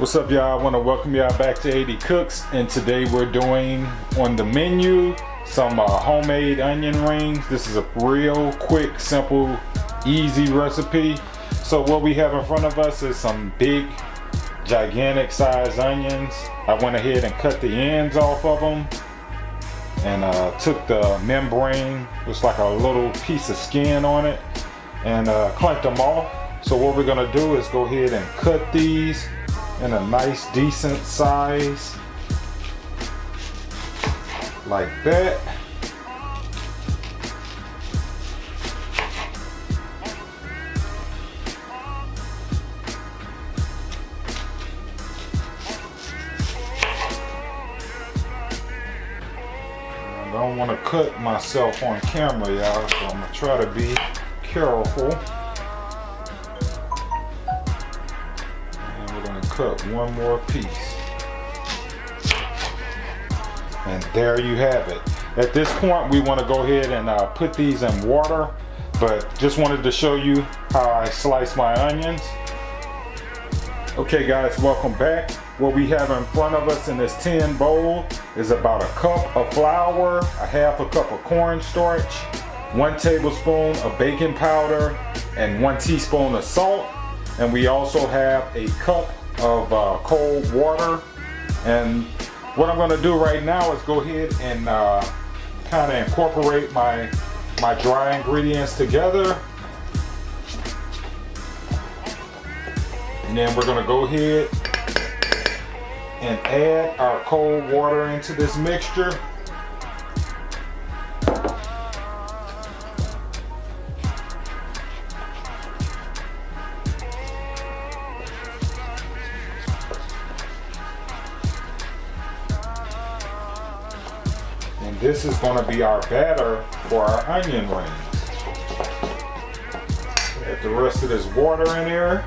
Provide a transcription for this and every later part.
What's up, y'all? I want to welcome y'all back to AD Cooks, and today we're doing on the menu some homemade onion rings. This is a real quick, simple, easy recipe. So what we have in front of us is some big, gigantic size onions. I went ahead and cut the ends off of them and took the membrane, it's like a little piece of skin on it, and clamped them off. So what we're gonna do is go ahead and cut these in a nice decent size like that. I don't want to cut myself on camera, y'all, so I'm gonna try to be careful. Cut one more piece, and there you have it. At this point we want to go ahead and put these in water, but just wanted to show you how I slice my onions. Okay guys, welcome back. What we have in front of us in this tin bowl is about a cup of flour, a half a cup of cornstarch, 1 tablespoon of baking powder, and 1 teaspoon of salt. And we also have a cup of cold water. And what I'm going to do right now is go ahead and kind of incorporate my dry ingredients together, and then we're going to go ahead and add our cold water into this mixture. And this is going to be our batter for our onion rings. Add the rest of this water in there.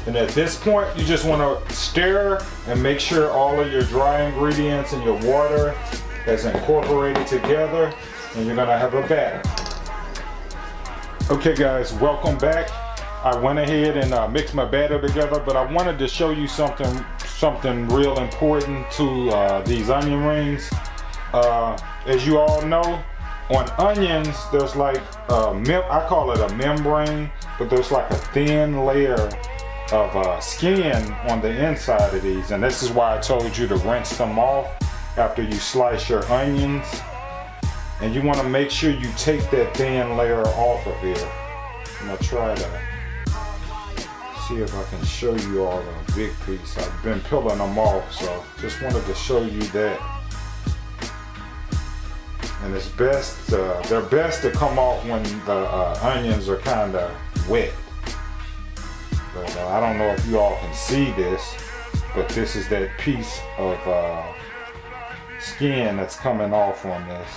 And at this point, you just want to stir and make sure all of your dry ingredients and your water is incorporated together, and you're going to have a batter. Okay guys, welcome back. I went ahead and mixed my batter together, but I wanted to show you something real important to these onion rings. As you all know, on onions, there's like, I call it a membrane, but there's like a thin layer of skin on the inside of these, and this is why I told you to rinse them off after you slice your onions. And you want to make sure you take that thin layer off of here. I'm gonna try to see if I can show you all a big piece. I've been peeling them off, so just wanted to show you that. And it's best, they're best to come off when the onions are kind of wet. But I don't know if you all can see this, but this is that piece of skin that's coming off on this.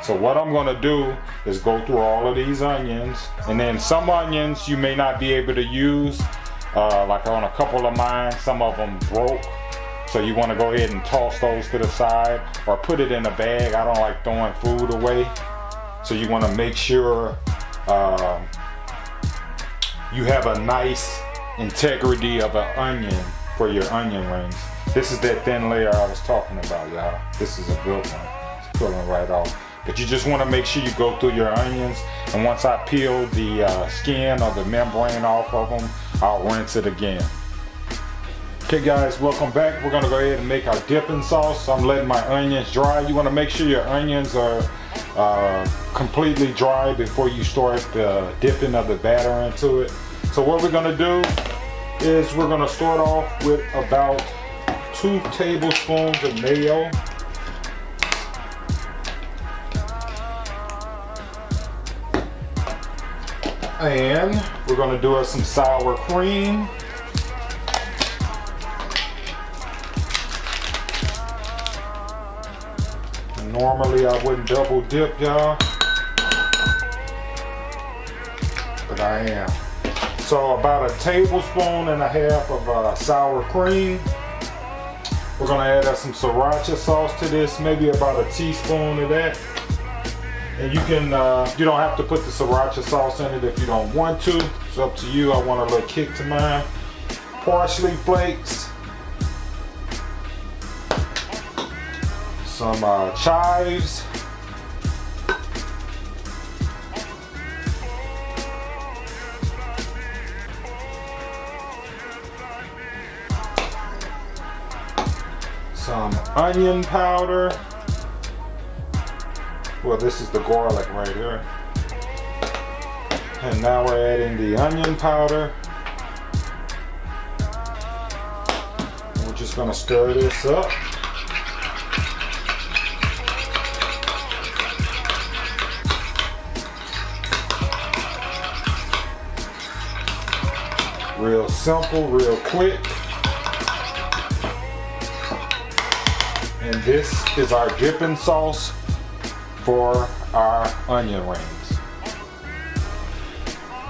So what I'm going to do is go through all of these onions, and then some onions you may not be able to use, like on a couple of mine, some of them broke. So you want to go ahead and toss those to the side or put it in a bag. I don't like throwing food away. So you want to make sure you have a nice integrity of an onion for your onion rings. This is that thin layer I was talking about, y'all. This is a good one. It's peeling right off. But you just want to make sure you go through your onions, and once I peel the skin or the membrane off of them, I'll rinse it again. Okay guys, welcome back. We're gonna go ahead and make our dipping sauce. I'm letting my onions dry. You wanna make sure your onions are completely dry before you start the dipping of the batter into it. So what we're gonna do is we're gonna start off with about 2 tablespoons of mayo. And we're gonna do some sour cream. Normally I wouldn't double dip, y'all, I am. So about 1.5 tablespoons of sour cream. We're gonna add some sriracha sauce to this, maybe about 1 teaspoon of that. And you can, you don't have to put the sriracha sauce in it if you don't want to. It's up to you. I want a little kick to mine. Parsley flakes. Some chives. Some onion powder. Well, this is the garlic right here. And now we're adding the onion powder. We're just gonna stir this up. Real simple, real quick. And this is our dipping sauce for our onion rings.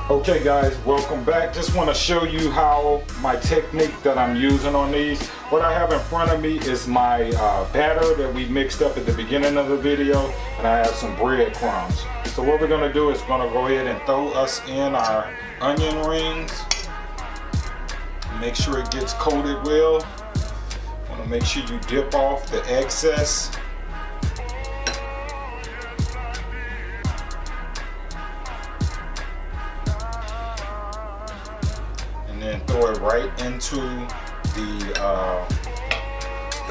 Okay guys, welcome back. Just want to show you how my technique that I'm using on these. What I have in front of me is my batter that we mixed up at the beginning of the video, and I have some breadcrumbs. So what we're going to do is going to go ahead and throw us in our onion rings. Make sure it gets coated well. Want to make sure you dip off the excess. And then throw it right into the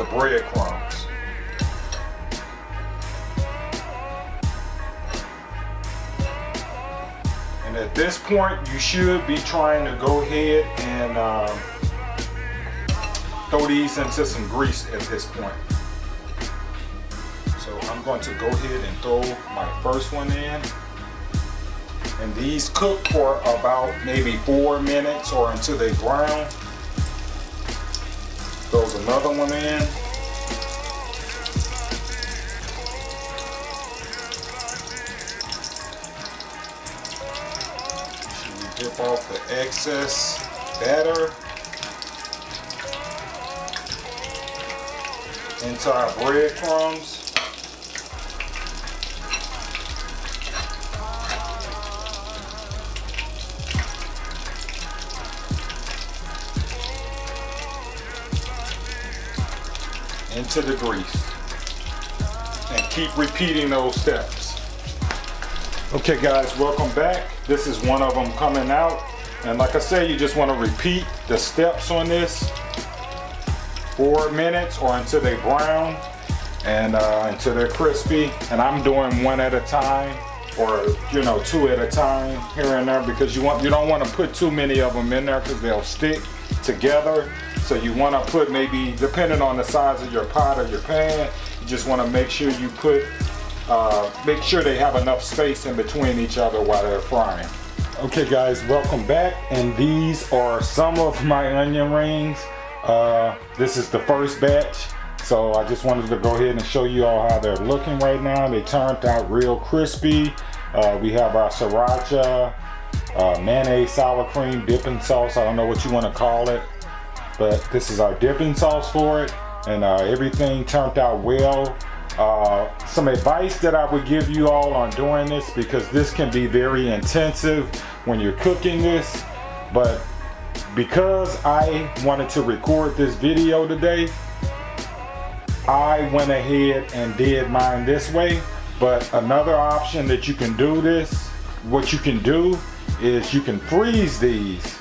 breadcrumbs. And at this point, you should be trying to go ahead and throw these into some grease at this point. So I'm going to go ahead and throw my first one in. And these cook for about maybe 4 minutes or until they brown. Throws another one in. Dip off the excess batter into our breadcrumbs. Into the grease. And keep repeating those steps. Okay guys, welcome back. This is one of them coming out. And like I said, you just want to repeat the steps on this 4 minutes or until they brown and until they're crispy. And I'm doing one at a time, or you know, 2 at a time here and there, because you don't want to put too many of them in there because they'll stick together. So you want to put, maybe depending on the size of your pot or your pan, you just want to make sure you put make sure they have enough space in between each other while they're frying. Okay guys, welcome back, and these are some of my onion rings. This is the first batch, so I just wanted to go ahead and show you all how they're looking right now. They turned out real crispy. We have our sriracha, mayonnaise, sour cream, dipping sauce. I don't know what you want to call it, but this is our dipping sauce for it, and everything turned out well. Some advice that I would give you all on doing this, because this can be very intensive when you're cooking this, but because I wanted to record this video today, I went ahead and did mine this way. But another option that you can do this, what you can do is you can freeze these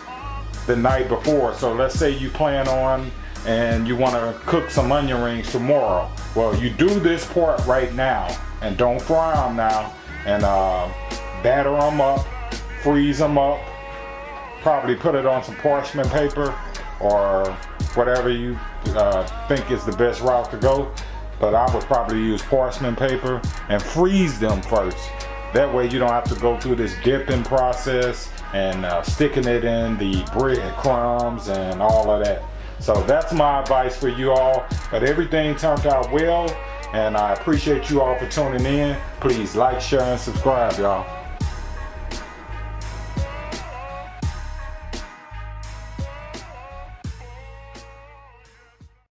the night before. So let's say you plan on and you want to cook some onion rings tomorrow. Well, you do this part right now and don't fry them now, and batter them up, freeze them up, probably put it on some parchment paper or whatever you think is the best route to go. But I would probably use parchment paper and freeze them first. That way you don't have to go through this dipping process and sticking it in the breadcrumbs and all of that. So that's my advice for you all. But everything turned out well, and I appreciate you all for tuning in. Please like, share, and subscribe, y'all.